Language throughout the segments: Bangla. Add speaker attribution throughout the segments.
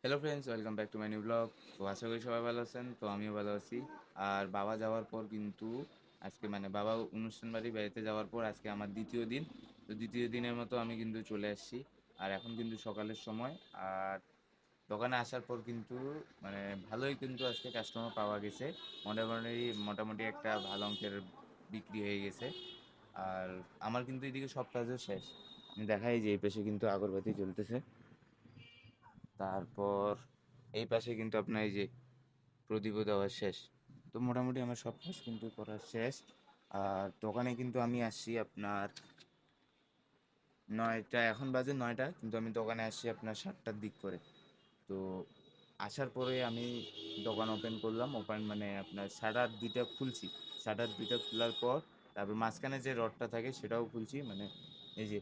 Speaker 1: Hello friends, welcome back to my new blog. তো আশা করি সবাই ভালো আছেন। তো আমিও ভালো আছি। আর বাবা যাওয়ার পর কিন্তু আজকে বাবা অনুষ্ঠান বাড়ি বেড়াতে যাওয়ার পর আজকে আমার দ্বিতীয় দিন। তো দ্বিতীয় দিনের মতো আমি কিন্তু চলে আসছি। আর এখন কিন্তু সকালের সময়। আর দোকানে আসার পর কিন্তু মানে ভালোই কিন্তু আজকে কাস্টমার পাওয়া গেছে। মোটামুটি মোটামুটি একটা ভালো অঙ্কের বিক্রি হয়ে গেছে। আর আমার কিন্তু এদিকে সব কাজও শেষ। আমি দেখাই যে এই পাশে কিন্তু আগরবাতি জ্বলতেছে। তারপর এই পাশে কিন্তু আপনার এই যে প্রদীপও দেওয়া শেষ। তো মোটামুটি আমার সব কাজ কিন্তু করা শেষ। আর দোকানে কিন্তু আমি আসছি আপনার 9টা, এখন বাজে 9টা, কিন্তু আমি দোকানে আসছি আপনার 7টার দিক করে। তো আসার পরে আমি দোকান ওপেন করলাম। ওপেন মানে আপনার শাটার দুইটা খুলছি। শাটার দুইটা খোলার পর তারপর মাঝখানে যে রডটা থাকে সেটাও খুলছি, মানে এই যে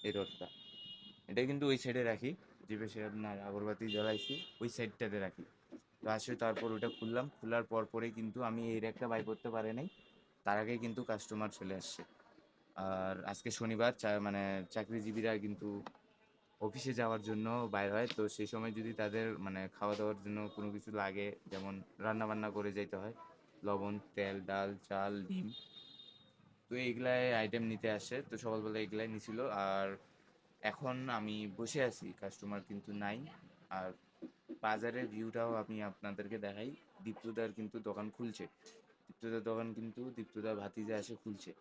Speaker 1: এই রডটা, এটা কিন্তু ওই সাইডে রাখি, যে পাশে আপনার আগরবাতি জ্বালাইছি ওই সাইডটাতে রাখি। তো আসলে তারপর ওটা খুললাম, খোলার পর পরেই কিন্তু আমি এই র্যাকটা বাই করতে পারি নাই, তার আগে কিন্তু কাস্টমার চলে আসছে। আর আজকে শনিবার, চাকরিজীবীরা কিন্তু অফিসে যাওয়ার জন্য বাইর হয়। তো সেই সময় যদি তাদের খাওয়া দাওয়ার জন্য কোনো কিছু লাগে, যেমন রান্না বান্না করে যেতে হয়, লবণ, তেল, ডাল, চাল, ডিম, তো এইগুলাই আইটেম নিতে আসে। তো সকালবেলা এগুলাই নিছিল। আর এখন আমি বসে আছি, কাস্টমার কিন্তু নাই। আর বাজারের ভিউটাও আমি আপনাদেরকে দেখাই। দীপ্তদার কিন্তু দোকান খুলছে। দীপ্তদার দোকান কিন্তু দীপ্তদার ভাতিজা এসে খুলছে।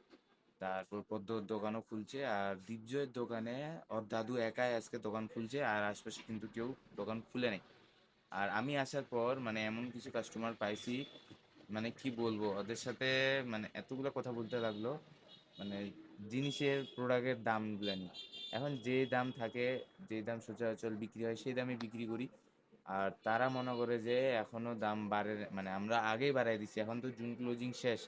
Speaker 1: তারপর পদ্মর দোকানও খুলছে। আর দিগ্জয়ের দোকানে ওর দাদু একাই আজকে দোকান খুলছে, আর আশপাশে কিন্তু কেউ দোকান খুলে নেই। আর আমি আসার পর এমন কিছু কাস্টমার পাইছি, কি বলবো ওদের সাথে, এতগুলো কথা বলতে লাগলো, মানে জিনিসের প্রোডাক্টের দামগুলো নিয়ে। এখন যে দাম থাকে, যে দাম সচরাচর বিক্রি হয় সেই দামে বিক্রি করি। আর তারা মনে করে যে এখনো দাম বাড়ে, আমরা আগেই বাড়াই দিছি, এখন তো জুন ক্লোজিং শেষ।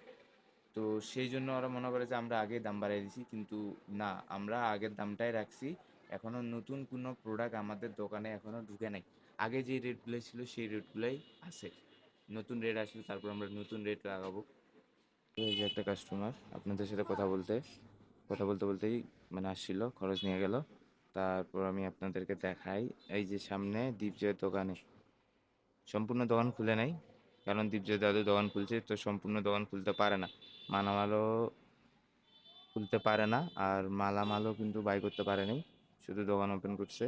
Speaker 1: তো সেই জন্য ওরা মনে করে যে আমরা আগেই দাম বাড়াই দিছি, কিন্তু না, আমরা আগের দামটাই রাখছি। এখনো নতুন কোনো প্রোডাক্ট আমাদের দোকানে এখনো ঢুকে নাই। আগে যে রেটগুলো ছিল সেই রেটগুলোই আছে। নতুন রেট আসলে তারপর আমরা নতুন রেট লাগাবো। এই যে একটা কাস্টমার আপনাদের সাথে কথা বলতে বলতেই আসছিল, খরচ নিয়ে গেল। তারপর আমি আপনাদেরকে দেখাই, এই যে সামনে দীপজয়ের দোকানে সম্পূর্ণ দোকান খুলে নাই, কারণ দীপজয় দাদু দোকান খুলছে, তো সম্পূর্ণ দোকান খুলতে পারে না। মালামালও খুলতে পারে না, আর মালামালও কিন্তু বাই করতে পারে নাই, শুধু দোকান ওপেন করছে।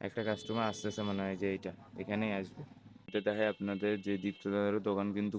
Speaker 1: একটা কাস্টমার আসতেছে, মনে হয় যে এইটা এখানেই আসবে। এটা দেখায় আপনাদের যে দীপ্ত দাদারও দোকান কিন্তু